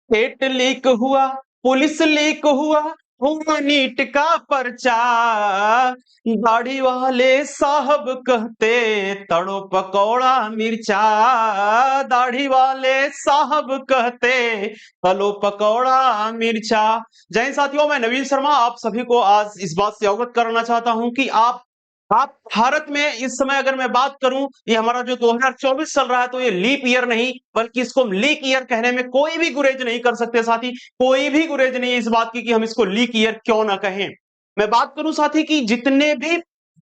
TET leak हुआ, police leak हुआ NEET का पर्चा। दाढ़ी वाले साहब कहते तड़ो पकौड़ा मिर्चा। दाढ़ी वाले साहब कहते तलो पकौड़ा मिर्चा। जय हिंद साथियों, मैं नवीन शर्मा आप सभी को आज इस बात से अवगत कराना चाहता हूं कि आप भारत में इस समय अगर मैं बात करूं, ये हमारा जो 2024 चल रहा है, तो ये लीप ईयर नहीं बल्कि इसको हम लीक ईयर कहने में कोई भी गुरेज नहीं कर सकते साथी। कोई भी गुरेज नहीं है इस बात की कि हम इसको लीक ईयर क्यों ना कहें। मैं बात करूं साथी कि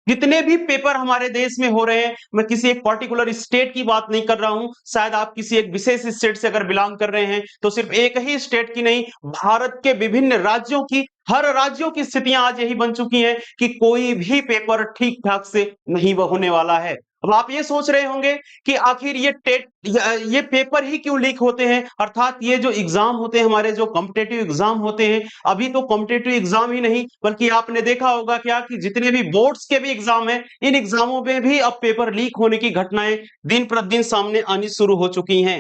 जितने भी पेपर हमारे देश में हो रहे हैं, मैं किसी एक पर्टिकुलर स्टेट की बात नहीं कर रहा हूं। शायद आप किसी एक विशेष स्टेट से अगर बिलोंग कर रहे हैं तो सिर्फ एक ही स्टेट की नहीं, भारत के विभिन्न राज्यों की, हर राज्यों की स्थितियां आज यही बन चुकी हैं कि कोई भी पेपर ठीक ठाक से नहीं होने वाला है। अब आप ये सोच रहे होंगे कि आखिर ये पेपर ही क्यों लीक होते हैं, अर्थात ये जो एग्जाम होते हैं, हमारे जो कॉम्पिटेटिव एग्जाम होते हैं, अभी तो कॉम्पिटेटिव एग्जाम ही नहीं बल्कि आपने देखा होगा क्या कि जितने भी बोर्ड्स के भी एग्जाम हैं, इन एग्जामों में भी अब पेपर लीक होने की घटनाएं दिन प्रतिदिन सामने आनी शुरू हो चुकी हैं।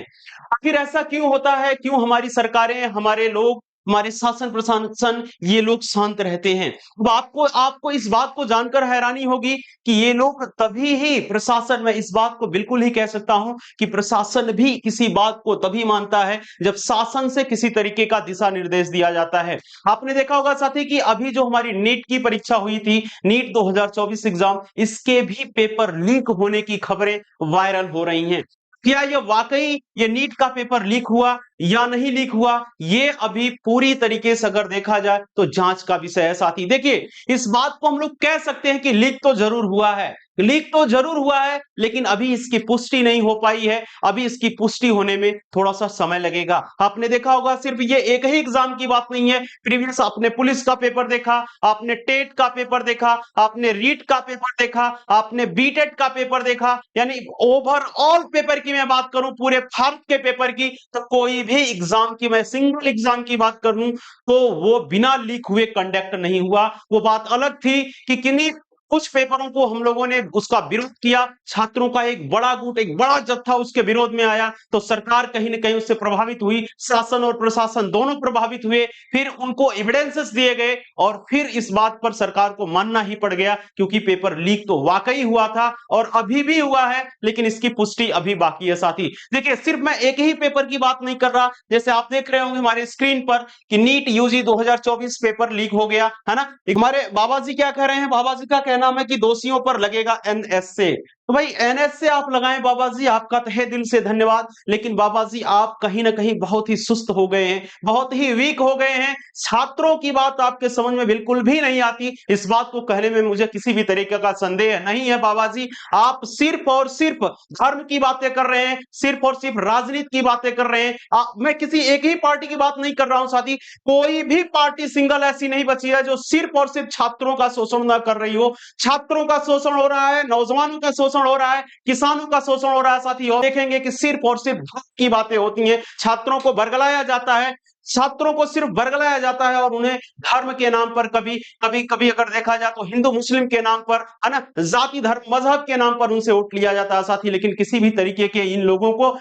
आखिर ऐसा क्यों होता है, क्यों हमारी सरकारें, हमारे लोग, हमारे शासन प्रशासन, ये लोग शांत रहते हैं? अब आपको आपको इस बात को जानकर हैरानी होगी कि ये लोग तभी ही प्रशासन, मैं इस बात को बिल्कुल ही कह सकता हूं कि प्रशासन भी किसी बात को तभी मानता है जब शासन से किसी तरीके का दिशा निर्देश दिया जाता है। आपने देखा होगा साथी कि अभी जो हमारी नीट की परीक्षा हुई थी, नीट 2024 एग्जाम, इसके भी पेपर लीक होने की खबरें वायरल हो रही हैं। क्या ये वाकई ये नीट का पेपर लीक हुआ या नहीं लीक हुआ, ये अभी पूरी तरीके से अगर देखा जाए तो जांच का विषय है साथी। देखिए, इस बात को हम लोग कह सकते हैं कि लीक तो जरूर हुआ है, लीक तो जरूर हुआ है, लेकिन अभी इसकी पुष्टि नहीं हो पाई है। अभी इसकी पुष्टि होने में थोड़ा सा समय लगेगा। आपने देखा होगा सिर्फ ये एक ही एग्जाम की बात नहीं है, प्रीवियस आपने पुलिस का पेपर देखा, आपने टेट का पेपर देखा, आपने रीट का पेपर देखा, आपने बीटेट का पेपर देखा, यानी ओवरऑल पेपर की मैं बात करूं, पूरे भारत के पेपर की, तो कोई भी एग्जाम की, मैं सिंगल एग्जाम की बात करूं तो वो बिना लीक हुए कंडक्ट नहीं हुआ। वो बात अलग थी कि किन्हीं कुछ पेपरों को हम लोगों ने उसका विरोध किया, छात्रों का एक बड़ा गुट, एक बड़ा जत्था उसके विरोध में आया, तो सरकार कहीं ना कहीं उससे प्रभावित हुई, शासन और प्रशासन दोनों प्रभावित हुए। फिर उनको एविडेंसेस दिए गए और फिर इस बात पर सरकार को मानना ही पड़ गया, क्योंकि पेपर लीक तो वाकई हुआ था और अभी भी हुआ है, लेकिन इसकी पुष्टि अभी बाकी है साथी। देखिए, सिर्फ मैं एक ही पेपर की बात नहीं कर रहा, जैसे आप देख रहे होंगे हमारे स्क्रीन पर कि नीट यूजी 2024 पेपर लीक हो गया है ना। हमारे बाबा जी क्या कह रहे हैं, बाबा जी का कहना है कि दोषियों पर लगेगा एनएसए। तो भाई एनएसए आप लगाएं बाबा जी, आपका तहे दिल से धन्यवाद, लेकिन बाबा जी आप कहीं ना कहीं बहुत ही सुस्त हो गए हैं, बहुत ही वीक हो गए हैं। छात्रों की बात आपके समझ में बिल्कुल भी नहीं आती, इस बात को कहने में मुझे किसी भी तरीके का संदेह नहीं है बाबा जी। आप सिर्फ और सिर्फ धर्म की बातें कर रहे हैं, सिर्फ और सिर्फ राजनीति की बातें कर रहे हैं। मैं किसी एक ही पार्टी की बात नहीं कर रहा हूं साथी, कोई भी पार्टी सिंगल ऐसी नहीं बची है जो सिर्फ और सिर्फ छात्रों का शोषण ना कर रही हो। छात्रों का शोषण हो रहा है, नौजवानों का शोषण हो रहा है, किसानों का शोषण हो रहा है साथी। और देखेंगे कि सिर्फ और सिर्फ धर्म की बातें होती हैं, छात्रों को बरगलाया जाता है, छात्रों को सिर्फ बरगलाया जाता है और उन्हें धर्म के नाम पर, कभी कभी कभी अगर देखा जाए तो हिंदू मुस्लिम के नाम पर, है ना, जाति धर्म मजहब के नाम पर उनसे वोट लिया जाता है साथी। लेकिन किसी भी तरीके के इन लोगों को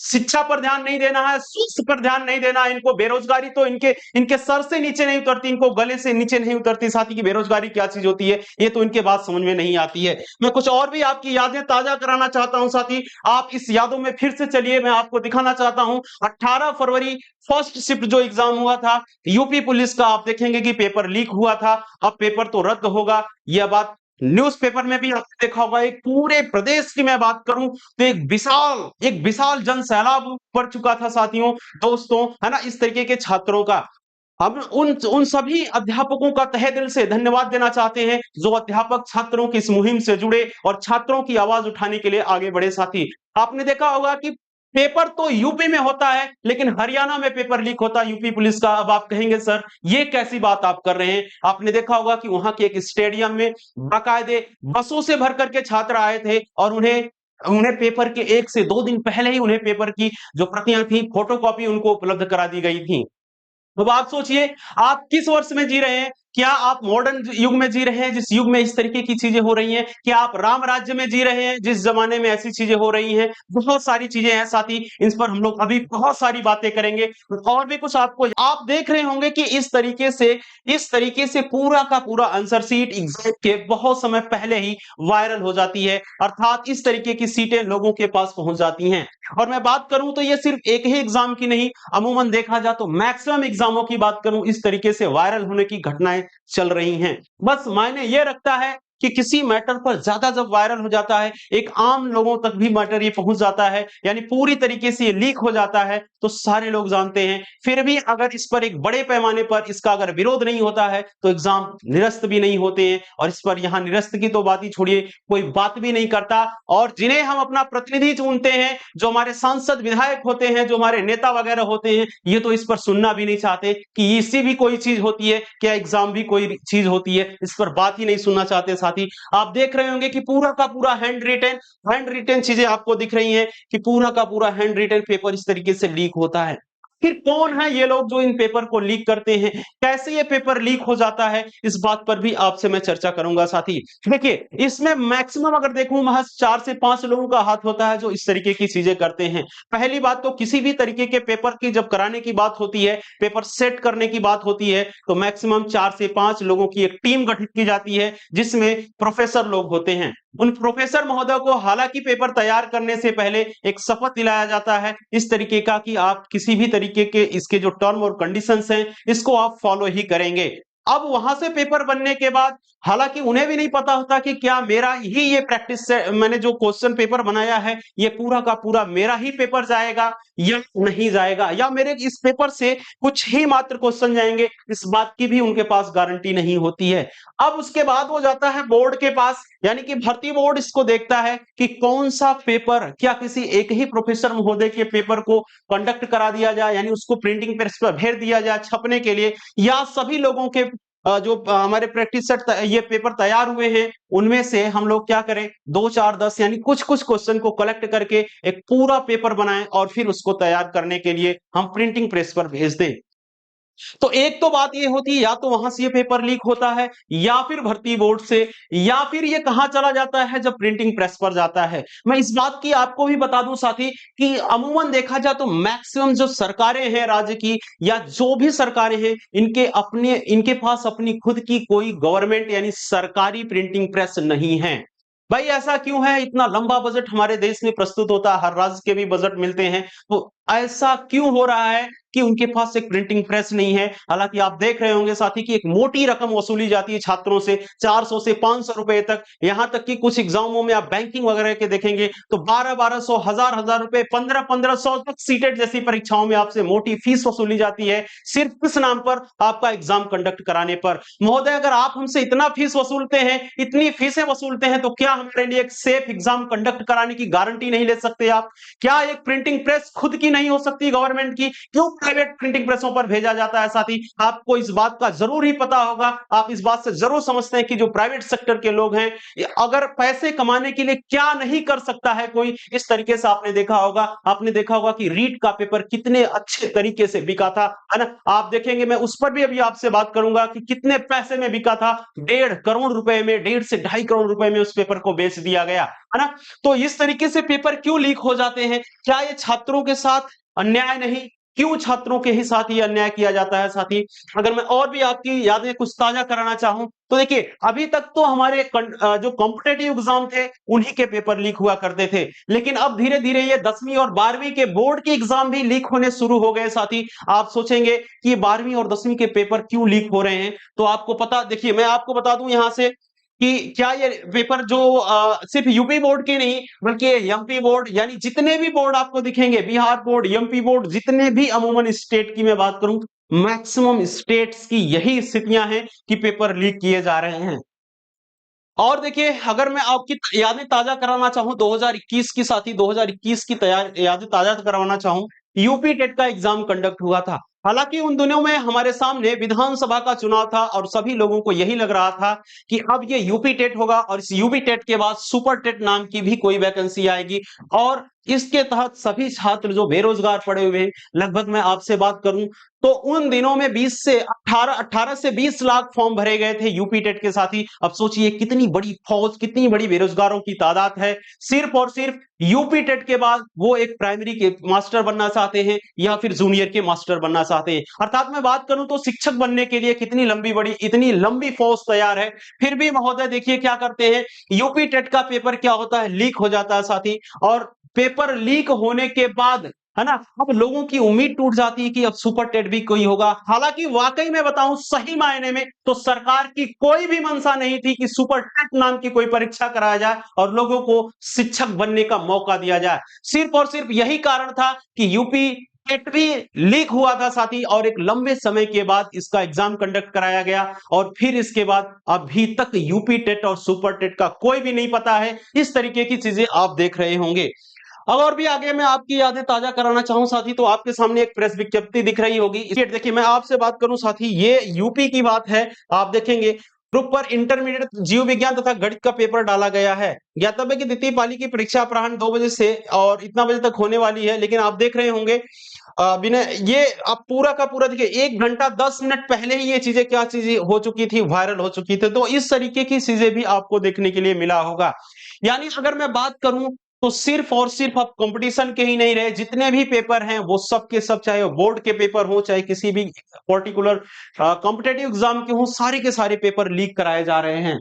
शिक्षा पर ध्यान नहीं देना है, स्वास्थ्य पर ध्यान नहीं देना है, इनको बेरोजगारी तो इनके इनके सर से नीचे नहीं उतरती, इनको गले से नीचे नहीं उतरती साथी की बेरोजगारी क्या चीज होती है, ये तो इनके बात समझ में नहीं आती है। मैं कुछ और भी आपकी यादें ताजा कराना चाहता हूं साथी, आप इस यादों में फिर से चलिए, मैं आपको दिखाना चाहता हूं 18 फरवरी फर्स्ट शिफ्ट जो एग्जाम हुआ था यूपी पुलिस का, आप देखेंगे कि पेपर लीक हुआ था। अब पेपर तो रद्द होगा, यह बात न्यूज़पेपर में भी आपने देखा होगा। एक पूरे प्रदेश की मैं बात करूं तो एक विशाल जन सैलाब पड़ चुका था साथियों, दोस्तों, है ना, इस तरीके के छात्रों का। हम उन उन सभी अध्यापकों का तहे दिल से धन्यवाद देना चाहते हैं जो अध्यापक छात्रों की इस मुहिम से जुड़े और छात्रों की आवाज उठाने के लिए आगे बढ़े साथी। आपने देखा होगा कि पेपर तो यूपी में होता है लेकिन हरियाणा में पेपर लीक होता है यूपी पुलिस का। अब आप कहेंगे सर ये कैसी बात आप कर रहे हैं, आपने देखा होगा कि वहां के एक स्टेडियम में बाकायदे बसों से भर करके छात्र आए थे और उन्हें उन्हें पेपर के 1 से 2 दिन पहले ही उन्हें पेपर की जो प्रतियां थी, फोटोकॉपी उनको उपलब्ध करा दी गई थी। अब आप सोचिए आप किस वर्ष में जी रहे हैं क्या आप मॉडर्न युग में जी रहे हैं जिस युग में इस तरीके की चीजें हो रही हैं? क्या आप राम राज्य में जी रहे हैं जिस जमाने में ऐसी चीजें हो रही हैं? बहुत सारी चीजें हैं साथी, इन पर हम लोग अभी बहुत सारी बातें करेंगे और भी कुछ आपको आप देख रहे होंगे कि इस तरीके से पूरा का पूरा आंसर शीट एग्जाम के बहुत समय पहले ही वायरल हो जाती है, अर्थात इस तरीके की सीटें लोगों के पास पहुंच जाती हैं। और मैं बात करूं तो ये सिर्फ एक ही एग्जाम की नहीं, अमूमन देखा जाए तो मैक्सिमम एग्जामों की बात करूं, इस तरीके से वायरल होने की घटनाएं चल रही हैं। बस मायने ये रखता है कि किसी मैटर पर ज्यादा जब वायरल हो जाता है, एक आम लोगों तक भी मैटर ये पहुंच जाता है, यानी पूरी तरीके से ये लीक हो जाता है, तो सारे लोग जानते हैं। फिर भी अगर इस पर एक बड़े पैमाने पर इसका अगर विरोध नहीं होता है तो एग्जाम निरस्त भी नहीं होते हैं। और इस पर यहां निरस्त की तो बात ही छोड़िए, कोई बात भी नहीं करता। और जिन्हें हम अपना प्रतिनिधि चुनते हैं, जो हमारे सांसद विधायक होते हैं, जो हमारे नेता वगैरह होते हैं, ये तो इस पर सुनना भी नहीं चाहते कि इसी भी कोई चीज होती है क्या, एग्जाम भी कोई चीज होती है, इस पर बात ही नहीं सुनना चाहते। साथी आप देख रहे होंगे कि पूरा का पूरा हैंड रिटेन चीजें आपको दिख रही हैं कि पूरा का पूरा हैंड रिटेन पेपर इस तरीके से लीक होता है। फिर कौन है ये लोग जो इन पेपर को लीक करते हैं, कैसे ये पेपर लीक हो जाता है, इस बात पर भी आपसे मैं चर्चा करूंगा साथी। देखिए इसमें मैक्सिमम अगर देखूं महज 4 से 5 लोगों का हाथ होता है जो इस तरीके की चीजें करते हैं। पहली बात तो किसी भी तरीके के पेपर की जब कराने की बात होती है, पेपर सेट करने की बात होती है, तो मैक्सिमम 4 से 5 लोगों की एक टीम गठित की जाती है जिसमें प्रोफेसर लोग होते हैं। उन प्रोफेसर महोदय को हालांकि पेपर तैयार करने से पहले एक शपथ दिलाया जाता है इस तरीके का कि आप किसी भी तरीके के इसके जो टर्म और कंडीशंस हैं इसको आप फॉलो ही करेंगे। अब वहां से पेपर बनने के बाद हालांकि उन्हें भी नहीं पता होता कि क्या मेरा ही ये प्रैक्टिस से मैंने जो क्वेश्चन पेपर बनाया है ये पूरा का पूरा मेरा ही पेपर जाएगा या नहीं जाएगा, या मेरे इस पेपर से कुछ ही मात्र क्वेश्चन जाएंगे, इस बात की भी उनके पास गारंटी नहीं होती है। अब उसके बाद वो जाता है बोर्ड के पास, यानी कि भर्ती बोर्ड इसको देखता है कि कौन सा पेपर, क्या किसी एक ही प्रोफेसर महोदय के पेपर को कंडक्ट करा दिया जाए, यानी उसको प्रिंटिंग प्रेस पर भेज दिया जाए छपने के लिए, या सभी लोगों के जो हमारे प्रैक्टिस सेट ये पेपर तैयार हुए हैं उनमें से हम लोग क्या करें, 2 4 10 यानी कुछ कुछ क्वेश्चन को कलेक्ट करके एक पूरा पेपर बनाएं और फिर उसको तैयार करने के लिए हम प्रिंटिंग प्रेस पर भेज दें। तो एक तो बात ये होती है या तो वहां से ये पेपर लीक होता है या फिर भर्ती बोर्ड से, या फिर ये कहां चला जाता है जब प्रिंटिंग प्रेस पर जाता है। मैं इस बात की आपको भी बता दूं साथी कि अमूमन देखा जाए तो मैक्सिमम जो सरकारें हैं राज्य की या जो भी सरकारें हैं इनके पास अपनी खुद की कोई गवर्नमेंट यानी सरकारी प्रिंटिंग प्रेस नहीं है। भाई ऐसा क्यों है, इतना लंबा बजट हमारे देश में प्रस्तुत होता है, हर राज्य के भी बजट मिलते हैं, तो ऐसा क्यों हो रहा है कि उनके पास एक प्रिंटिंग प्रेस नहीं है? हालांकि आप देख रहे होंगे साथी कि एक मोटी रकम वसूली जाती है छात्रों से, 400 से 500 रुपए तक, यहां तक कि कुछ एग्जामों में आप बैंकिंग वगैरह के देखेंगे तो 1200 हजार रुपए, 1500 तक सीटेट जैसी परीक्षाओं में आपसे मोटी फीस वसूली जाती है सिर्फ किस नाम पर, आपका एग्जाम कंडक्ट कराने पर। महोदय अगर आप हमसे इतना फीस वसूलते हैं, इतनी फीसें वसूलते हैं, तो क्या हमारे लिए एक सेफ एग्जाम कंडक्ट कराने की गारंटी नहीं ले सकते आप? क्या एक प्रिंटिंग प्रेस खुद की नहीं हो सकती गवर्नमेंट की, क्यों प्राइवेट प्रिंटिंग प्रेसों पर भेजा जाता है? साथी आपको इस बात का जरूर ही पता होगा, आप इस बात से जरूर समझते हैं कि जो प्राइवेट सेक्टर के लोग हैं अगर पैसे कमाने के लिए क्या नहीं कर सकता है कोई, इस तरीके से आपने देखा होगा कि रीट का पेपर कितने अच्छे तरीके से बिका था, है ना? आप देखेंगे, मैं उस पर भी अभी आपसे बात करूंगा कि कितने पैसे में बिका था, 1.5 करोड़ रुपए में, 1.5 से 2.5 करोड़ रुपए में उस पेपर को बेच दिया गया, है ना? तो इस तरीके से पेपर क्यों लीक हो जाते हैं? क्या ये छात्रों के साथ अन्याय नहीं? क्यों छात्रों के ही साथ ये अन्याय किया जाता है? साथी अगर मैं और भी आपकी यादें कुछ ताजा कराना चाहूं तो देखिए अभी तक तो हमारे जो कॉम्पिटेटिव एग्जाम थे उन्हीं के पेपर लीक हुआ करते थे, लेकिन अब धीरे धीरे ये 10वीं और 12वीं के बोर्ड के एग्जाम भी लीक होने शुरू हो गए। साथी आप सोचेंगे कि ये 12वीं और 10वीं के पेपर क्यों लीक हो रहे हैं, तो आपको पता, देखिए मैं आपको बता दूं यहां से कि क्या ये पेपर जो सिर्फ यूपी बोर्ड के नहीं बल्कि एमपी बोर्ड, यानी जितने भी बोर्ड आपको दिखेंगे, बिहार बोर्ड, एमपी बोर्ड, जितने भी अमूमन स्टेट की मैं बात करूं, मैक्सिमम स्टेट्स की यही स्थितियां हैं कि पेपर लीक किए जा रहे हैं। और देखिए अगर मैं आपकी यादें ताजा कराना चाहूं 2021 की, साथी 2021 की यादें ताजा करवाना चाहूं, यूपी टेट का एग्जाम कंडक्ट हुआ था। हालांकि उन दिनों में हमारे सामने विधानसभा का चुनाव था और सभी लोगों को यही लग रहा था कि अब ये यूपी टेट होगा और इस यूपी टेट के बाद सुपर टेट नाम की भी कोई वैकेंसी आएगी और इसके तहत सभी छात्र जो बेरोजगार पड़े हुए हैं, लगभग मैं आपसे बात करूं तो उन दिनों में 20 से 18 से 20 लाख फॉर्म भरे गए थे यूपी टेट के साथ ही। अब सोचिए कितनी बड़ी फौज, कितनी बड़ी बेरोजगारों की तादाद है, सिर्फ और सिर्फ यूपी टेट के बाद वो एक प्राइमरी के मास्टर बनना चाहते हैं या फिर जूनियर के मास्टर बनना चाहते हैं। अर्थात मैं बात करूं तो शिक्षक बनने के लिए कितनी लंबी बड़ी, इतनी लंबी फौज तैयार है। फिर भी महोदय देखिए क्या करते हैं, यूपी टेट का पेपर क्या होता है, लीक हो जाता है साथी। और पेपर लीक होने के बाद, है ना, अब लोगों की उम्मीद टूट जाती है कि अब सुपर टेट भी कोई होगा। हालांकि वाकई में बताऊं सही मायने में तो सरकार की कोई भी मंशा नहीं थी कि सुपर टेट नाम की कोई परीक्षा कराया जाए और लोगों को शिक्षक बनने का मौका दिया जाए। सिर्फ और सिर्फ यही कारण था कि यूपी टेट भी लीक हुआ था साथी, और एक लंबे समय के बाद इसका एग्जाम कंडक्ट कराया गया। और फिर इसके बाद अभी तक यूपी टेट और सुपर टेट का कोई भी नहीं पता है। इस तरीके की चीजें आप देख रहे होंगे। अब और भी आगे मैं आपकी यादें ताजा कराना चाहूं साथी, तो आपके सामने एक प्रेस विज्ञप्ति दिख रही होगी। इसे देखिए, मैं आपसे बात करूं साथी, ये यूपी की बात है। आप देखेंगे ग्रुप पर इंटरमीडिएट जीव विज्ञान तथा गणित का पेपर डाला गया है। ज्ञातव्य की द्वितीय पाली की परीक्षा अपराह्न 2 बजे से और इतना बजे तक होने वाली है। लेकिन आप देख रहे होंगे विनय, ये अब पूरा का पूरा देखिए 1 घंटा 10 मिनट पहले ही ये चीजें क्या चीजें हो चुकी थी, वायरल हो चुकी थी। तो इस तरीके की चीजें भी आपको देखने के लिए मिला होगा। यानी अगर मैं बात करूं तो सिर्फ और सिर्फ अब कंपटीशन के ही नहीं रहे, जितने भी पेपर हैं वो सब के सब, चाहे वो बोर्ड के पेपर हो, चाहे किसी भी पर्टिकुलर कॉम्पिटेटिव एग्जाम के हो, सारे के सारे पेपर लीक कराए जा रहे हैं।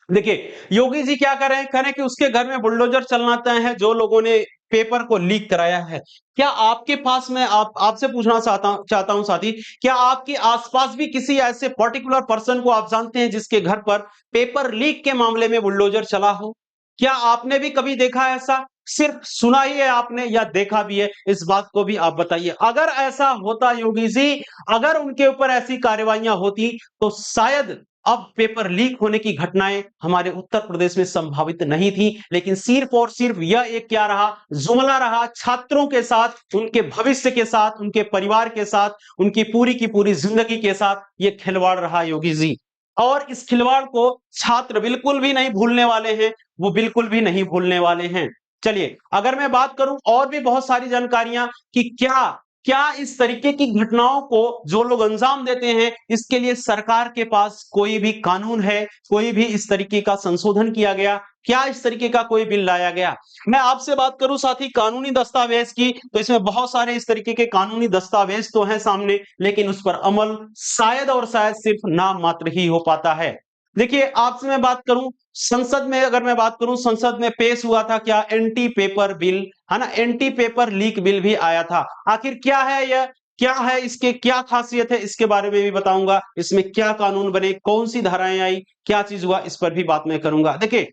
देखिए योगी जी क्या कर रहे हैं, कह रहे हैं कि उसके घर में बुलडोजर चलना तय है जो लोगों ने पेपर को लीक कराया है। क्या आपके पास में आपसे पूछना चाहता हूं साथी, क्या आपके आसपास भी किसी ऐसे पर्टिकुलर पर्सन को आप जानते हैं जिसके घर पर पेपर लीक के मामले में बुलडोजर चला हो? क्या आपने भी कभी देखा है ऐसा? सिर्फ सुना ही है आपने या देखा भी है? इस बात को भी आप बताइए। अगर ऐसा होता योगी जी, अगर उनके ऊपर ऐसी कार्रवाइयां होती तो शायद अब पेपर लीक होने की घटनाएं हमारे उत्तर प्रदेश में संभावित नहीं थी। लेकिन सिर्फ और सिर्फ यह एक क्या रहा, जुमला रहा, छात्रों के साथ, उनके भविष्य के साथ, उनके परिवार के साथ, उनकी पूरी की पूरी जिंदगी के साथ यह खिलवाड़ रहा योगी जी। और इस खिलवाड़ को छात्र बिल्कुल भी नहीं भूलने वाले हैं, वो बिल्कुल भी नहीं भूलने वाले हैं। चलिए अगर मैं बात करूं और भी बहुत सारी जानकारियां कि क्या क्या इस तरीके की घटनाओं को जो लोग अंजाम देते हैं, इसके लिए सरकार के पास कोई भी कानून है, कोई भी इस तरीके का संशोधन किया गया, क्या इस तरीके का कोई बिल लाया गया? मैं आपसे बात करूं साथी कानूनी दस्तावेज की, तो इसमें बहुत सारे इस तरीके के कानूनी दस्तावेज तो हैं सामने, लेकिन उस पर अमल शायद और शायद सिर्फ नाम मात्र ही हो पाता है। देखिए आपसे मैं बात करूं, संसद में अगर मैं बात करूं, संसद में पेश हुआ था क्या, एंटी पेपर बिल, है ना, एंटी पेपर लीक बिल भी आया था। आखिर क्या है यह, क्या है इसके, क्या खासियत है, इसके बारे में भी बताऊंगा। इसमें क्या कानून बने, कौन सी धाराएं आई, क्या चीज हुआ, इस पर भी बात मैं करूंगा। देखिए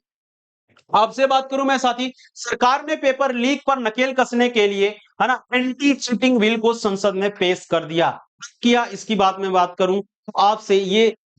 आपसे बात करूं मैं साथी, सरकार ने पेपर लीक पर नकेल कसने के लिए, है ना, एंटी चीटिंग बिल को संसद में पेश कर दिया। किया इसकी बात मैं बात करूं तो आपसे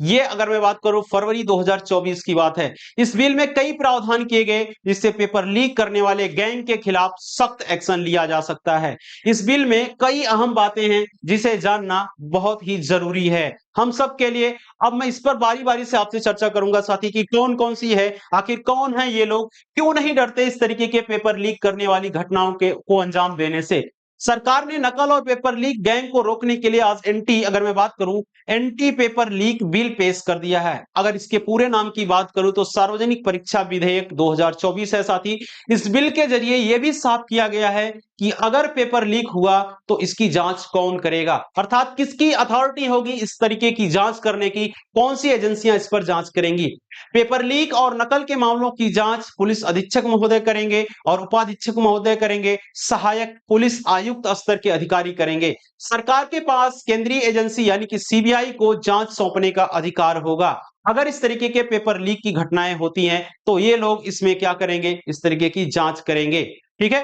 ये अगर मैं बात करूं फरवरी 2024 की बात है। इस बिल में कई प्रावधान किए गए जिससे पेपर लीक करने वाले गैंग के खिलाफ सख्त एक्शन लिया जा सकता है। इस बिल में कई अहम बातें हैं जिसे जानना बहुत ही जरूरी है हम सब के लिए। अब मैं इस पर बारी बारी से आपसे चर्चा करूंगा साथी कि कौन कौन सी है, आखिर कौन है ये लोग, क्यों नहीं डरते इस तरीके के पेपर लीक करने वाली घटनाओं के को अंजाम देने से। सरकार ने नकल और पेपर लीक गैंग को रोकने के लिए आज अगर मैं बात करूं, एंटी पेपर लीक बिल पेश कर दिया है। अगर इसके पूरे नाम की बात करूं तो सार्वजनिक परीक्षा विधेयक 2024 है साथी। इस बिल के जरिए यह भी साफ किया गया है कि अगर पेपर लीक हुआ तो इसकी जांच कौन करेगा, अर्थात किसकी अथॉरिटी होगी इस तरीके की जांच करने की, कौन सी एजेंसियां इस पर जांच करेंगी। पेपर लीक और नकल के मामलों की जांच पुलिस अधीक्षक महोदय करेंगे और उपाधीक्षक महोदय करेंगे, सहायक पुलिस आयुक्त स्तर के अधिकारी करेंगे। सरकार के पास केंद्रीय एजेंसी यानी कि सीबीआई को जांच सौंपने का अधिकार होगा। अगर इस तरीके के पेपर लीक की घटनाएं होती हैं तो ये लोग इसमें क्या करेंगे, इस तरीके की जांच करेंगे। ठीक है,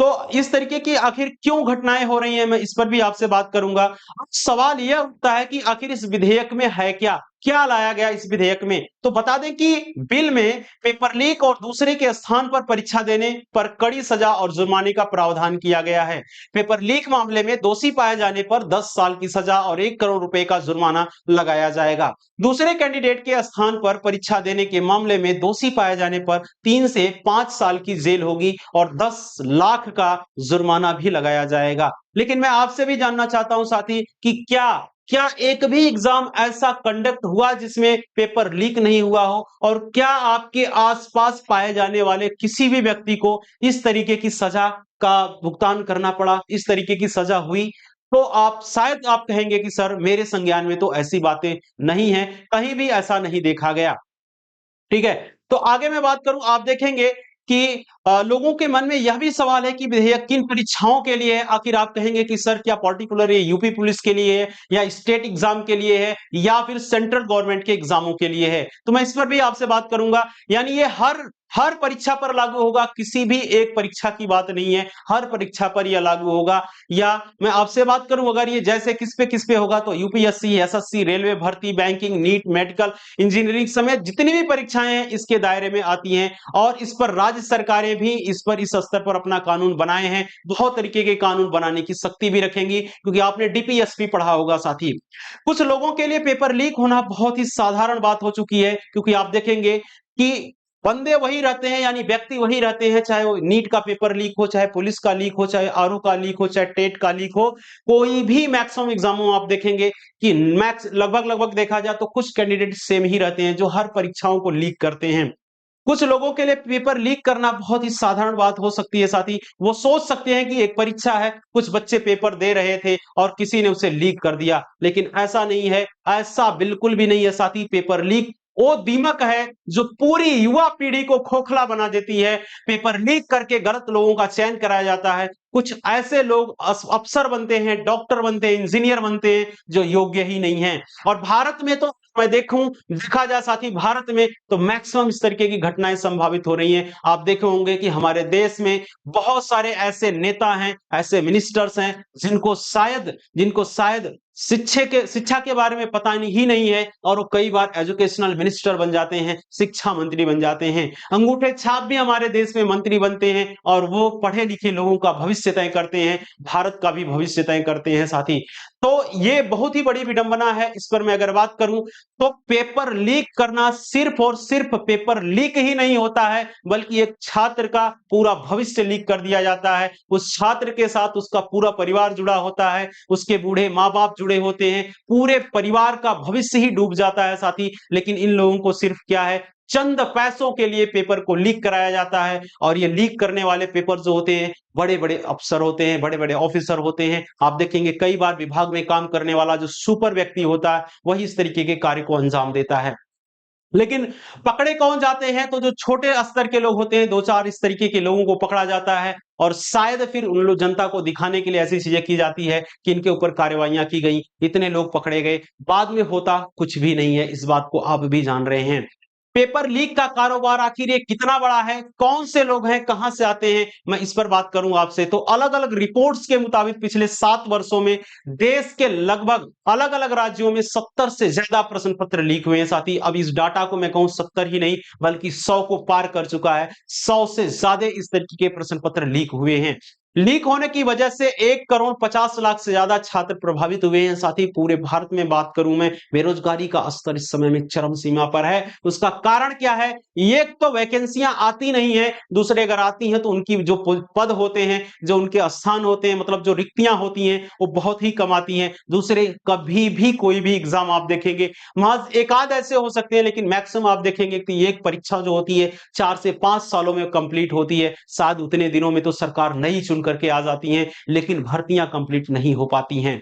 तो इस तरीके की आखिर क्यों घटनाएं हो रही हैं, मैं इस पर भी आपसे बात करूंगा। अब सवाल यह उठता है कि आखिर इस विधेयक में है क्या, क्या लाया गया इस विधेयक में? तो बता दें कि बिल में पेपर लीक और दूसरे के स्थान पर परीक्षा देने पर कड़ी सजा और जुर्माने का प्रावधान किया गया है। पेपर लीक मामले में दोषी पाए जाने पर 10 साल की सजा और 1 करोड़ रुपए का जुर्माना लगाया जाएगा। दूसरे कैंडिडेट के स्थान पर परीक्षा देने के मामले में दोषी पाए जाने पर 3 से 5 साल की जेल होगी और 10 लाख का जुर्माना भी लगाया जाएगा। लेकिन मैं आपसे भी जानना चाहता हूं साथी कि क्या एक भी एग्जाम ऐसा कंडक्ट हुआ जिसमें पेपर लीक नहीं हुआ हो, और क्या आपके आसपास पाए जाने वाले किसी भी व्यक्ति को इस तरीके की सजा का भुगतान करना पड़ा, इस तरीके की सजा हुई? तो आप शायद आप कहेंगे कि सर मेरे संज्ञान में तो ऐसी बातें नहीं है, कहीं भी ऐसा नहीं देखा गया। ठीक है, तो आगे मैं बात करूं, आप देखेंगे कि लोगों के मन में यह भी सवाल है कि विधेयक किन परीक्षाओं के लिए है। आखिर आप कहेंगे कि सर क्या पर्टिकुलर ये यूपी पुलिस के लिए है, या स्टेट एग्जाम के लिए है, या फिर सेंट्रल गवर्नमेंट के एग्जामों के लिए है? तो मैं इस पर भी आपसे बात करूंगा। यानी ये हर परीक्षा पर लागू होगा, किसी भी एक परीक्षा की बात नहीं है, हर परीक्षा पर यह लागू होगा। या मैं आपसे बात करूं, अगर ये जैसे किस पे होगा, तो यूपीएससी, एसएससी, रेलवे भर्ती, बैंकिंग, नीट, मेडिकल, इंजीनियरिंग समेत जितनी भी परीक्षाएं हैं इसके दायरे में आती हैं। और इस पर राज्य सरकारें भी इस स्तर पर अपना कानून बनाए हैं, बहुत तरीके के कानून बनाने की सख्ती भी रखेंगी, क्योंकि आपने डीपीएसपी पढ़ा होगा साथी। कुछ लोगों के लिए पेपर लीक होना बहुत ही साधारण बात हो चुकी है, क्योंकि आप देखेंगे कि बंदे वही रहते हैं, यानी व्यक्ति वही रहते हैं, चाहे वो नीट का पेपर लीक हो, चाहे पुलिस का लीक हो, चाहे आरओ का लीक हो, चाहे टेट का लीक हो, कोई भी मैक्सिमम एग्जामों आप देखेंगे कि मैक्स लगभग देखा जाए तो कुछ कैंडिडेट सेम ही रहते हैं जो हर परीक्षाओं को लीक करते हैं। कुछ लोगों के लिए पेपर लीक करना बहुत ही साधारण बात हो सकती है साथी। वो सोच सकते हैं कि एक परीक्षा है, कुछ बच्चे पेपर दे रहे थे और किसी ने उसे लीक कर दिया, लेकिन ऐसा नहीं है, ऐसा बिल्कुल भी नहीं है साथी। पेपर लीक वो दीमक है जो पूरी युवा पीढ़ी को खोखला बना देती है। पेपर लीक करके गलत लोगों का चयन कराया जाता है। कुछ ऐसे लोग अफसर बनते हैं, डॉक्टर बनते हैं, इंजीनियर बनते हैं जो योग्य ही नहीं है। और भारत में तो मैं देखा जाए साथी, भारत में तो मैक्सिमम इस तरीके की घटनाएं संभावित हो रही हैं। आप देखे होंगे कि हमारे देश में बहुत सारे ऐसे नेता हैं, ऐसे मिनिस्टर्स हैं जिनको शायद शिक्षा के बारे में पता ही नहीं है, और वो कई बार एजुकेशनल मिनिस्टर बन जाते हैं, शिक्षा मंत्री बन जाते हैं। अंगूठे छाप भी हमारे देश में मंत्री बनते हैं, और वो पढ़े लिखे लोगों का भविष्य तय करते हैं, भारत का भी भविष्य तय करते हैं साथी। तो ये बहुत ही बड़ी विडंबना है। इस पर मैं अगर बात करूं, तो पेपर लीक करना सिर्फ और सिर्फ पेपर लीक ही नहीं होता है, बल्कि एक छात्र का पूरा भविष्य लीक कर दिया जाता है। उस छात्र के साथ उसका पूरा परिवार जुड़ा होता है, उसके बूढ़े माँ बाप जुड़े होते हैं, पूरे परिवार का भविष्य ही डूब जाता है साथी। लेकिन इन लोगों को सिर्फ क्या है, चंद पैसों के लिए पेपर को लीक कराया जाता है। और ये लीक करने वाले पेपर जो होते हैं, बड़े बड़े अफसर होते हैं, बड़े बड़े ऑफिसर होते हैं। आप देखेंगे कई बार विभाग में काम करने वाला जो सुपर व्यक्ति होता है, वही इस तरीके के कार्य को अंजाम देता है। लेकिन पकड़े कौन जाते हैं, तो जो छोटे स्तर के लोग होते हैं, दो चार इस तरीके के लोगों को पकड़ा जाता है, और शायद फिर उन लोग जनता को दिखाने के लिए ऐसी चीजें की जाती है कि इनके ऊपर कार्रवाइयां की गई, इतने लोग पकड़े गए। बाद में होता कुछ भी नहीं है, इस बात को आप भी जान रहे हैं। पेपर लीक का कारोबार आखिर ये कितना बड़ा है, कौन से लोग हैं, कहां से आते हैं, मैं इस पर बात करूंगा आपसे। तो अलग अलग रिपोर्ट्स के मुताबिक पिछले 7 वर्षों में देश के लगभग अलग अलग राज्यों में 70 से ज्यादा प्रश्न पत्र लीक हुए हैं साथी। अब इस डाटा को मैं कहूं 70 ही नहीं बल्कि 100 को पार कर चुका है। 100 से ज्यादा इस तरीके के प्रश्न पत्र लीक हुए हैं। लीक होने की वजह से 1 करोड़ 50 लाख से ज्यादा छात्र प्रभावित हुए हैं साथी। पूरे भारत में बात करूं मैं, बेरोजगारी का स्तर इस समय में चरम सीमा पर है। उसका कारण क्या है? एक तो वैकेंसियां आती नहीं है, दूसरे अगर आती हैं तो उनकी जो पद होते हैं, जो उनके स्थान होते हैं, मतलब जो रिक्तियां होती हैं, वो बहुत ही कम आती हैं। दूसरे कभी भी कोई भी एग्जाम आप देखेंगे, महज एक आध ऐसे हो सकते हैं, लेकिन मैक्सिमम आप देखेंगे कि एक परीक्षा जो होती है 4 से 5 सालों में कंप्लीट होती है। शायद उतने दिनों में तो सरकार नई चुन करके आ जाती हैं, लेकिन भर्तियां कंप्लीट नहीं हो पाती हैं।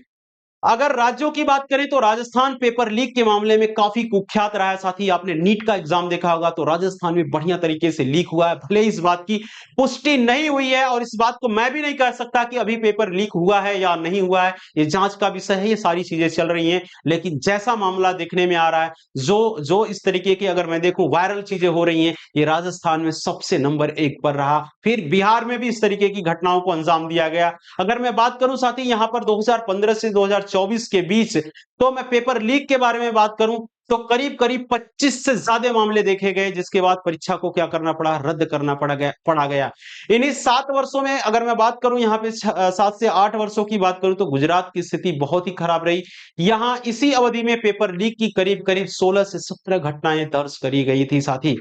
अगर राज्यों की बात करें तो राजस्थान पेपर लीक के मामले में काफी कुख्यात रहा है साथी। आपने नीट का एग्जाम देखा होगा तो राजस्थान में बढ़िया तरीके से लीक हुआ है। भले इस बात की पुष्टि नहीं हुई है, और इस बात को मैं भी नहीं कह सकता कि अभी पेपर लीक हुआ है या नहीं हुआ है, ये जांच का विषय है, ये सारी चीजें चल रही हैं। लेकिन जैसा मामला देखने में आ रहा है, जो जो इस तरीके की अगर मैं देखूं वायरल चीजें हो रही हैं, ये राजस्थान में सबसे नंबर 1 पर रहा। फिर बिहार में भी इस तरीके की घटनाओं को अंजाम दिया गया। अगर मैं बात करूं साथी, यहां पर 2015 से 2024 के बीच, तो मैं पेपर लीक के बारे में बात करूं, तो करीब करीब 25 से ज्यादा मामले देखे गए, जिसके बाद परीक्षा को क्या करना पड़ा, रद्द करना पड़ा गया। इन्हीं 7 वर्षों में अगर मैं बात करूं, यहाँ पे 7 से 8 वर्षों की बात करूं, तो गुजरात की स्थिति बहुत ही खराब रही। यहाँ इसी अवधि में पेपर लीक की करीब करीब 16 से 17 घटनाएं दर्ज करी गई थी। साथी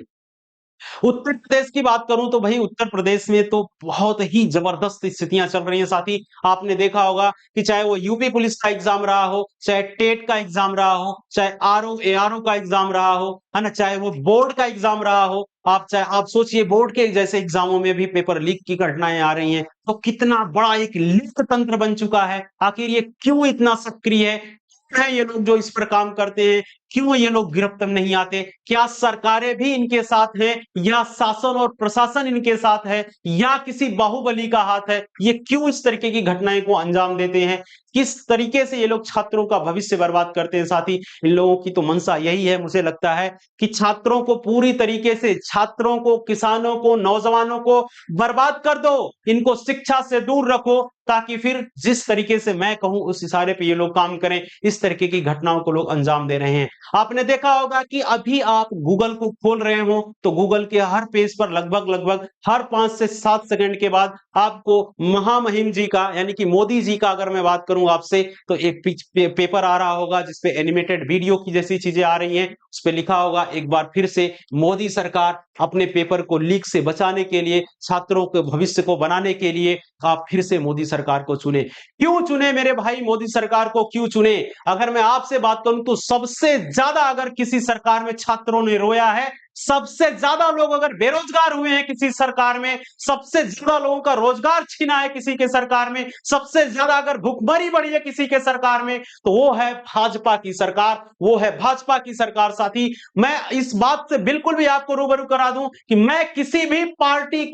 उत्तर प्रदेश की बात करूं तो भाई उत्तर प्रदेश में तो बहुत ही जबरदस्त स्थितियां चल रही हैं। साथ ही आपने देखा होगा कि चाहे वो यूपी पुलिस का एग्जाम रहा हो, चाहे टेट का एग्जाम रहा हो, चाहे आरओ एआरओ का एग्जाम रहा हो, है ना, चाहे वो बोर्ड का एग्जाम रहा हो, आप सोचिए बोर्ड के जैसे एग्जामों में भी पेपर लीक की घटनाएं आ रही हैं, तो कितना बड़ा एक लीक तंत्र बन चुका है। आखिर ये क्यों इतना सक्रिय है ये लोग जो इस पर काम करते हैं, क्यों ये लोग गिरफ्तार नहीं आते? क्या सरकारें भी इनके साथ हैं, या शासन और प्रशासन इनके साथ है, या किसी बाहुबली का हाथ है? ये क्यों इस तरीके की घटनाएं को अंजाम देते हैं? किस तरीके से ये लोग छात्रों का भविष्य बर्बाद करते हैं? साथ ही इन लोगों की तो मंशा यही है, मुझे लगता है कि छात्रों को पूरी तरीके से, छात्रों को, किसानों को, नौजवानों को बर्बाद कर दो, इनको शिक्षा से दूर रखो, ताकि फिर जिस तरीके से मैं कहूं उस इशारे पे ये लोग काम करें। इस तरीके की घटनाओं को लोग अंजाम दे रहे हैं। आपने देखा होगा कि अभी आप गूगल को खोल रहे हो तो गूगल के हर पेज पर लगभग लगभग हर 5 से 7 सेकंड के बाद आपको महामहिम जी का, यानी कि मोदी जी का अगर मैं बात करूं आपसे, तो एक पेपर आ रहा होगा जिसपे एनिमेटेड वीडियो की जैसी चीजें आ रही हैं। उस पे लिखा होगा एक बार फिर से मोदी सरकार अपने पेपर को लीक से बचाने के लिए, छात्रों के भविष्य को बनाने के लिए आप फिर से मोदी सरकार को चुने। क्यों चुने मेरे भाई, मोदी सरकार को क्यों चुने? अगर मैं आपसे बात करूं तो सबसे ज्यादा अगर किसी सरकार में छात्रों ने रोया है, सबसे ज्यादा लोग अगर बेरोजगार हुए हैं किसी सरकार में, सबसे ज्यादा लोगों का रोजगार छीना है किसी के सरकार में, सबसे ज्यादा अगर भुखमरी बढ़ी है किसी के सरकार में, तो वो है भाजपा की सरकार, वो है भाजपा की सरकार। साथी मैं इस बात से बिल्कुल भी आपको रूबरू करा दूं कि मैं किसी भी पार्टी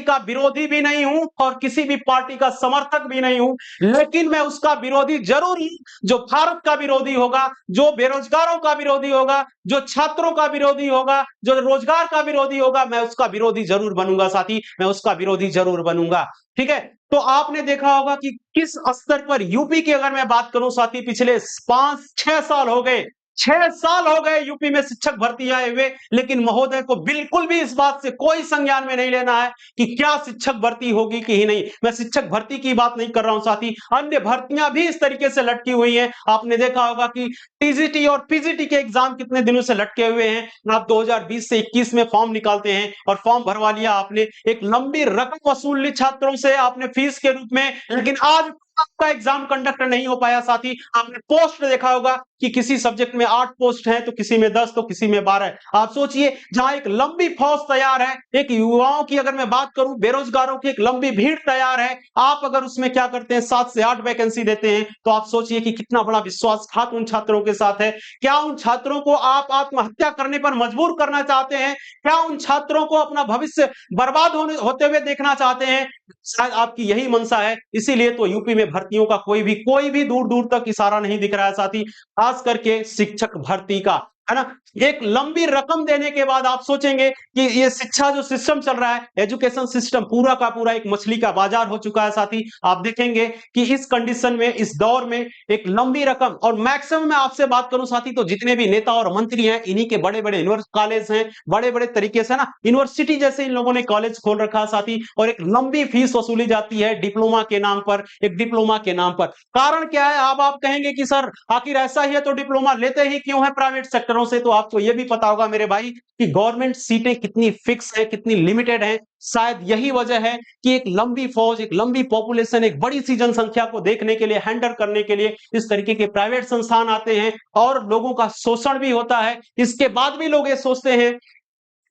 का विरोधी भी नहीं हूं और किसी भी पार्टी का समर्थक भी नहीं हूं, लेकिन मैं उसका विरोधी जरूर हूं जो भारत का विरोधी होगा, जो बेरोजगारों का विरोधी होगा, जो छात्रों का विरोधी होगा, जो रोजगार का विरोधी होगा, मैं उसका विरोधी जरूर बनूंगा। साथी मैं उसका विरोधी जरूर बनूंगा। ठीक है, तो आपने देखा होगा कि किस स्तर पर यूपी की अगर मैं बात करूं साथी, पिछले 5-6 साल हो गए, 6 साल हो गए यूपी में शिक्षक भर्ती आए हुए, लेकिन महोदय को बिल्कुल भी इस बात से कोई संज्ञान में नहीं लेना है कि क्या शिक्षक भर्ती होगी कि ही नहीं। मैं शिक्षक भर्ती की बात नहीं कर रहा हूं साथी, अन्य भर्तियां भी इस तरीके से लटकी हुई हैं। आपने देखा होगा कि टीजीटी और पीजीटी के एग्जाम कितने दिनों से लटके हुए हैं। आप 2020 से 21 में फॉर्म निकालते हैं और फॉर्म भरवा लिया आपने, एक लंबी रकम वसूल ली छात्रों से आपने फीस के रूप में, लेकिन आज आपका एग्जाम कंडक्ट नहीं हो पाया। साथी आपने पोस्ट देखा होगा कि किसी सब्जेक्ट में 8 पोस्ट हैं, तो किसी में 10, तो किसी में 12। आप सोचिए, जहां एक लंबी फौज तैयार है, एक युवाओं की अगर मैं बात करूं, बेरोजगारों की एक लंबी भीड़ तैयार है, आप अगर उसमें क्या करते हैं 7 से 8 वैकेंसी देते हैं, तो आप सोचिए कि कितना बड़ा विश्वासघात उन छात्रों के साथ है। क्या उन छात्रों को आप आत्महत्या करने पर मजबूर करना चाहते हैं? क्या उन छात्रों को अपना भविष्य बर्बाद होते हुए देखना चाहते हैं? शायद आपकी यही मंशा है, इसीलिए तो यूपी में भर्तियों का कोई भी दूर दूर तक इशारा नहीं दिख रहा है। साथी खास करके शिक्षक भर्ती का, है ना, एक लंबी रकम देने के बाद आप सोचेंगे कि ये शिक्षा जो सिस्टम चल रहा है, एजुकेशन सिस्टम पूरा का पूरा एक मछली का बाजार हो चुका है। साथी आप देखेंगे कि इस कंडीशन में, इस दौर में एक लंबी रकम, और मैक्सिमम मैं आपसे बात करूं साथी, तो जितने भी नेता और मंत्री हैं, इन्हीं के बड़े बड़े कॉलेज हैं, बड़े बड़े तरीके से ना यूनिवर्सिटी जैसे इन लोगों ने कॉलेज खोल रखा है साथी, और एक लंबी फीस वसूली जाती है डिप्लोमा के नाम पर, एक डिप्लोमा के नाम पर। कारण क्या है? अब आप कहेंगे कि सर आखिर ऐसा ही है तो डिप्लोमा लेते ही क्यों है प्राइवेट सेक्टरों से? तो आपको यह भी पता होगा मेरे भाई कि गवर्नमेंट सीटें कितनी फिक्स है, कितनी लिमिटेड है। शायद यही वजह है कि एक लंबी फौज, एक लंबी पॉपुलेशन, एक बड़ी सी जनसंख्या को देखने के लिए, हैंडल करने के लिए इस तरीके के प्राइवेट संस्थान आते हैं, और लोगों का शोषण भी होता है। इसके बाद भी लोग ये सोचते हैं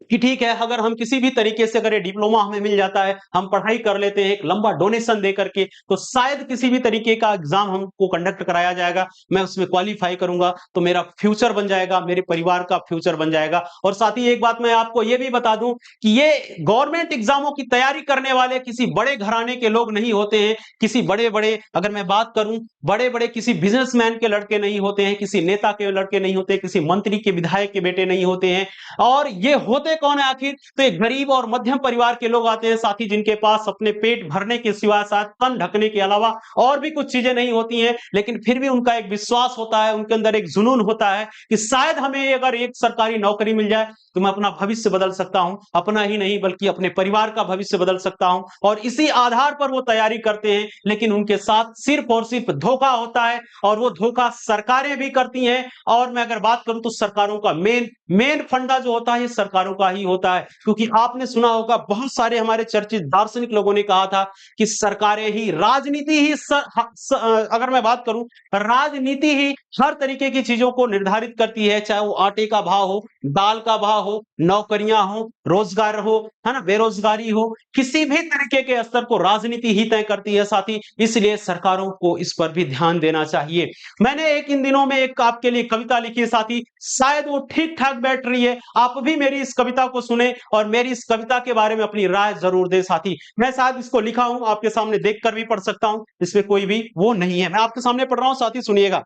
कि ठीक है, अगर हम किसी भी तरीके से, अगर ये डिप्लोमा हमें मिल जाता है, हम पढ़ाई कर लेते हैं एक लंबा डोनेशन दे करके, तो शायद किसी भी तरीके का एग्जाम हमको कंडक्ट कराया जाएगा, मैं उसमें क्वालिफाई करूंगा तो मेरा फ्यूचर बन जाएगा, मेरे परिवार का फ्यूचर बन जाएगा। और साथ ही एक बात मैं आपको ये भी बता दूं कि ये गवर्नमेंट एग्जामों की तैयारी करने वाले किसी बड़े घराने के लोग नहीं होते हैं, किसी बड़े बड़े, अगर मैं बात करूं, बड़े बड़े किसी बिजनेसमैन के लड़के नहीं होते हैं, किसी नेता के लड़के नहीं होते, किसी मंत्री के, विधायक के बेटे नहीं होते हैं। और ये होते कौन है आखिर? तो ये गरीब और मध्यम परिवार के लोग आते हैं साथी, जिनके पास अपने पेट भरने के सिवा साथ तन ढकने के अलावा और भी कुछ चीजें नहीं होती हैं, लेकिन फिर भी उनका एक विश्वास होता है, उनके अंदर एक जुनून होता है कि शायद हमें अगर एक सरकारी नौकरी मिल जाए तो मैं अपना भविष्य बदल सकता हूं, अपना ही नहीं बल्कि अपने परिवार का भविष्य बदल सकता हूं, और इसी आधार पर वो तैयारी करते हैं। लेकिन उनके साथ सिर्फ और सिर्फ धोखा होता है, और वो धोखा सरकारें भी करती हैं। और मैं अगर बात करूं तो सरकारों का मेन मेन फंडा जो होता है, ये सरकारों का ही होता है, क्योंकि आपने सुना होगा बहुत सारे हमारे चर्चित दार्शनिक लोगों ने कहा था कि सरकारें ही, राजनीति ही अगर मैं बात करूं, राजनीति ही हर तरीके की चीजों को निर्धारित करती है, चाहे वो आटे का भाव हो, दाल का भाव हो, नौकरियां हो, रोजगार हो, है ना, बेरोजगारी हो, किसी भी तरीके के स्तर को राजनीति ही तय करती है साथी। इसलिए सरकारों को इस पर भी ध्यान देना चाहिए। मैंने इन दिनों में एक आपके लिए कविता लिखी है साथी, शायद वो ठीक ठाक बैठ रही है, आप भी मेरी इस कविता को सुने और मेरी इस कविता के बारे में अपनी राय जरूर दे साथी। मैं शायद इसको लिखा हूं, आपके सामने देखकर भी पढ़ सकता हूं, इसमें कोई भी वो नहीं है, मैं आपके सामने पढ़ रहा हूं साथी, सुनिएगा।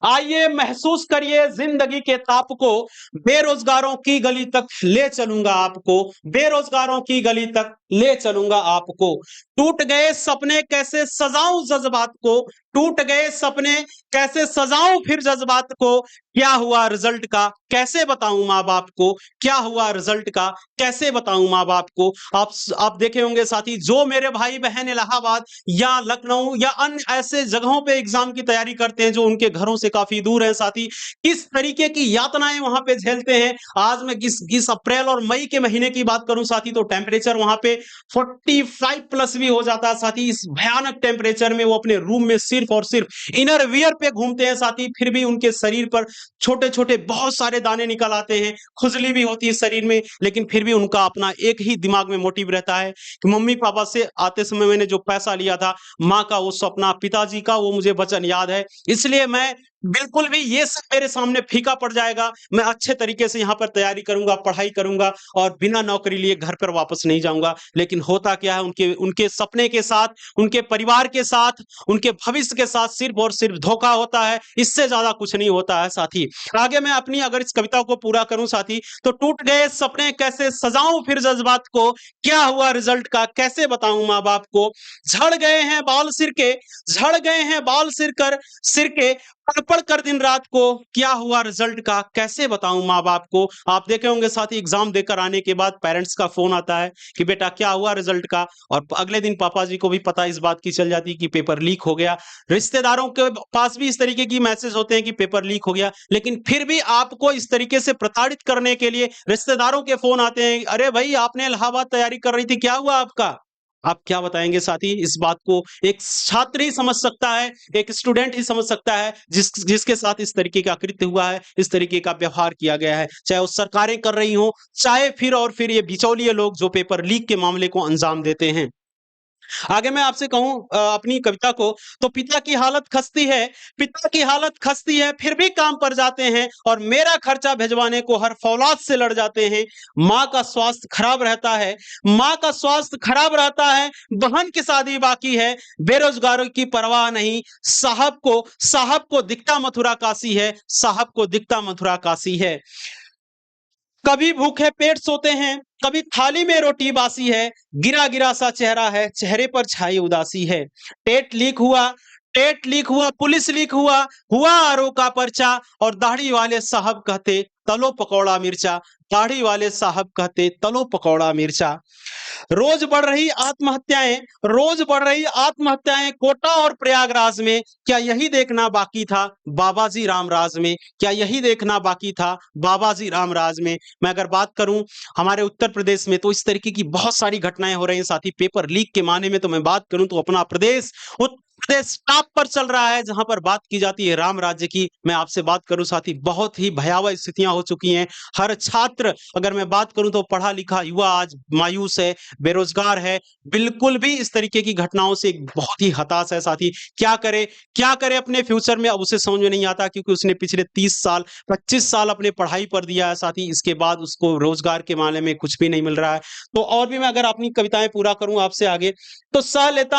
आइए महसूस करिए जिंदगी के ताप को, बेरोजगारों की गली तक ले चलूंगा आपको, बेरोजगारों की गली तक ले चलूंगा आपको। टूट गए सपने कैसे सजाऊं जज्बात को, टूट गए सपने कैसे सजाऊं फिर जज्बात को, क्या हुआ रिजल्ट का कैसे बताऊं माँ बाप को, क्या हुआ रिजल्ट का कैसे बताऊं माँ बाप को। आप देखे होंगे साथी, जो मेरे भाई बहन इलाहाबाद या लखनऊ या अन्य ऐसे जगहों पे एग्जाम की तैयारी करते हैं जो उनके घरों से काफी दूर है साथी, किस तरीके की यातनाएं वहां पे झेलते हैं। आज मैं इस अप्रैल और मई के महीने की बात करूं साथी, तो टेम्परेचर वहां पे 45 प्लस भी हो जाता है साथी। इस भयानक टेम्परेचर में वो अपने रूम में सिर्फ और सिर्फ इनर वियर पे घूमते हैं साथी, फिर भी उनके शरीर पर छोटे छोटे बहुत सारे दाने निकल आते हैं, खुजली भी होती है शरीर में, लेकिन फिर भी उनका अपना एक ही दिमाग में मोटिव रहता है कि मम्मी पापा से आते समय मैंने जो पैसा लिया था, माँ का वो सपना, पिताजी का वो मुझे वचन याद है, इसलिए मैं बिल्कुल भी ये सब मेरे सामने फीका पड़ जाएगा, मैं अच्छे तरीके से यहाँ पर तैयारी करूंगा, पढ़ाई करूंगा और बिना नौकरी लिए घर पर वापस नहीं जाऊंगा। लेकिन होता क्या है, उनके उनके सपने के साथ, उनके परिवार के साथ, उनके भविष्य के साथ सिर्फ और सिर्फ धोखा होता है, इससे ज्यादा कुछ नहीं होता है साथी। आगे मैं अपनी अगर इस कविता को पूरा करूं साथी, तो टूट गए सपने कैसे सजाऊं फिर जज्बात को, क्या हुआ रिजल्ट का कैसे बताऊं माँ बाप को। झड़ गए हैं बाल सिर के, झड़ गए हैं बाल सिर के पढ़ पढ़ कर दिन रात को, क्या हुआ रिजल्ट का कैसे बताऊं माँ बाप को। आप देखे होंगे साथी, एग्जाम देकर आने के बाद पेरेंट्स का फोन आता है कि बेटा क्या हुआ रिजल्ट का, और अगले दिन पापा जी को भी पता इस बात की चल जाती कि पेपर लीक हो गया। रिश्तेदारों के पास भी इस तरीके की मैसेज होते हैं कि पेपर लीक हो गया, लेकिन फिर भी आपको इस तरीके से प्रताड़ित करने के लिए रिश्तेदारों के फोन आते हैं, अरे भाई आपने इलाहाबाद तैयारी कर रही थी, क्या हुआ आपका। आप क्या बताएंगे साथी इस बात को? एक छात्र ही समझ सकता है, एक स्टूडेंट ही समझ सकता है जिसके साथ इस तरीके का कृत्य हुआ है, इस तरीके का व्यवहार किया गया है, चाहे वो सरकारें कर रही हो, चाहे फिर और फिर ये बिचौलिए लोग जो पेपर लीक के मामले को अंजाम देते हैं। आगे मैं आपसे कहूं अपनी कविता को, तो पिता की हालत खस्ती है, पिता की हालत खस्ती है फिर भी काम पर जाते हैं, और मेरा खर्चा भिजवाने को हर फौलाद से लड़ जाते हैं। माँ का स्वास्थ्य खराब रहता है, माँ का स्वास्थ्य खराब रहता है, बहन की शादी बाकी है, बेरोजगारों की परवाह नहीं, साहब को दिखता मथुरा काशी है, साहब को दिखता मथुरा काशी है। कभी भूखे पेट सोते हैं, कभी थाली में रोटी बासी है, गिरा गिरा सा चेहरा है, चेहरे पर छाई उदासी है। टेट लीक हुआ, टेट लीक हुआ, पुलिस लीक हुआ आरओ का पर्चा, और दाढ़ी वाले साहब कहते तलो पकौड़ा मिर्चा, दाढ़ी वाले साहब कहते तलो पकौड़ा मिर्चा। रोज बढ़ रही आत्महत्याएं, रोज बढ़ रही आत्महत्याएं कोटा और प्रयागराज में, क्या यही देखना बाकी था बाबाजी रामराज में, क्या यही देखना बाकी था बाबाजी रामराज में। मैं अगर बात करूं हमारे उत्तर प्रदेश में, तो इस तरीके की बहुत सारी घटनाएं हो रही हैं साथी। पेपर लीक के माने में तो मैं बात करूं तो अपना प्रदेश उत्तर प्रदेश टॉप पर चल रहा है, जहां पर बात की जाती है राम राज्य की। मैं आपसे बात करूं साथी, बहुत ही भयावह स्थितियां हो चुकी हैं। हर छात्र, अगर मैं बात करूं तो पढ़ा लिखा युवा आज मायूस है, बेरोजगार है, बिल्कुल भी इस तरीके की घटनाओं से बहुत ही हताश है साथी। क्या करे अपने फ्यूचर में, अब उसे समझ में नहीं आता, क्योंकि उसने पिछले 30 साल 25 साल अपने पढ़ाई पर दिया है साथी, इसके बाद उसको रोजगार के मामले में कुछ भी नहीं मिल रहा है। तो और भी मैं अगर अपनी कविताएं पूरा करूं आपसे आगे, तो सह लेता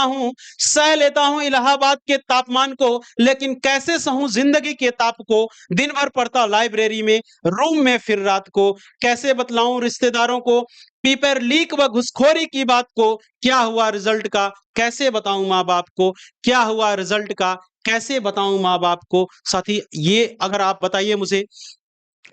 हूं इलाहाबाद के तापमान को, लेकिन कैसे सहूं जिंदगी के ताप को। दिन भर पढ़ता लाइब्रेरी में, रूम में फिर रात को। कैसे बतलाऊं रिश्तेदारों को पेपर लीक व घुसखोरी की बात को। क्या हुआ रिजल्ट का, कैसे बताऊं माँ बाप को। क्या हुआ रिजल्ट का, कैसे बताऊं माँ बाप को। साथी, ये अगर आप बताइए मुझे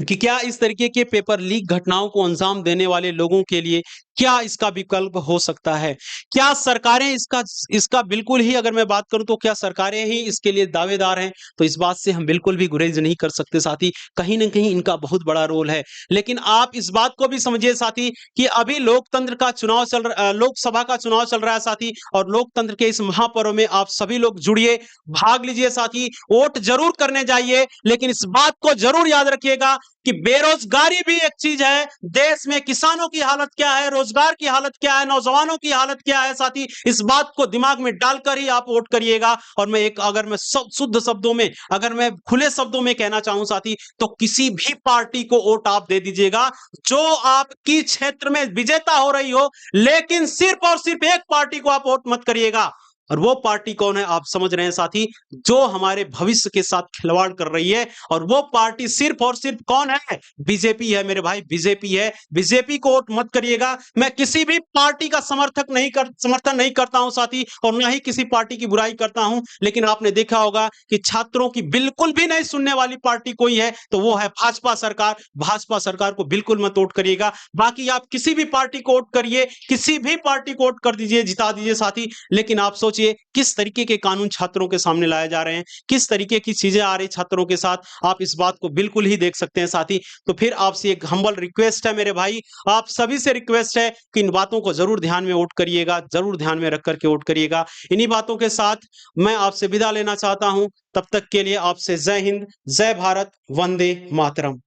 कि क्या इस तरीके के पेपर लीक घटनाओं को अंजाम देने वाले लोगों के लिए क्या इसका विकल्प हो सकता है। क्या सरकारें इसका इसका बिल्कुल ही, अगर मैं बात करूं तो क्या सरकारें ही इसके लिए दावेदार हैं। तो इस बात से हम बिल्कुल भी गुरेज नहीं कर सकते साथी, कहीं ना कहीं इनका बहुत बड़ा रोल है। लेकिन आप इस बात को भी समझिए साथी कि अभी लोकतंत्र का चुनाव लोकसभा का चुनाव चल रहा है साथी, और लोकतंत्र के इस महापर्व में आप सभी लोग जुड़िए, भाग लीजिए साथी, वोट जरूर करने जाइए। लेकिन इस बात को जरूर याद रखिएगा कि बेरोजगारी भी एक चीज है। देश में किसानों की हालत क्या है, रोजगार की हालत क्या है, नौजवानों की हालत क्या है साथी, इस बात को दिमाग में डालकर ही आप वोट करिएगा। और मैं एक, अगर मैं शुद्ध शब्दों में, अगर मैं खुले शब्दों में कहना चाहूं साथी, तो किसी भी पार्टी को वोट आप दे दीजिएगा जो आपकी क्षेत्र में विजेता हो रही हो, लेकिन सिर्फ और सिर्फ एक पार्टी को आप वोट मत करिएगा। और वो पार्टी कौन है आप समझ रहे हैं साथी, जो हमारे भविष्य के साथ खिलवाड़ कर रही है। और वो पार्टी सिर्फ और सिर्फ कौन है, बीजेपी है मेरे भाई, बीजेपी है। बीजेपी को वोट मत करिएगा। मैं किसी भी पार्टी का समर्थन नहीं करता हूं साथी, और ना ही किसी पार्टी की बुराई करता हूं। लेकिन आपने देखा होगा कि छात्रों की बिल्कुल भी नहीं सुनने वाली पार्टी कोई है तो वो है भाजपा सरकार। भाजपा सरकार को बिल्कुल मत वोट करिएगा। बाकी आप किसी भी पार्टी को वोट करिए, किसी भी पार्टी को वोट कर दीजिए, जिता दीजिए साथी। लेकिन आप सोचिए किस तरीके के कानून छात्रों के सामने लाए जा रहे हैं, किस तरीके की चीजें आ रही छात्रों के साथ, आप इस बात को बिल्कुल ही देख सकते हैं साथी। तो फिर आपसे एक हम्बल रिक्वेस्ट है मेरे भाई, आप सभी से रिक्वेस्ट है कि इन बातों को जरूर ध्यान में वोट करिएगा, जरूर ध्यान में रख करके वोट करिएगा। इन्हीं बातों के साथ मैं आपसे विदा लेना चाहता हूं। तब तक के लिए आपसे जय हिंद, जय भारत, वंदे मातरम।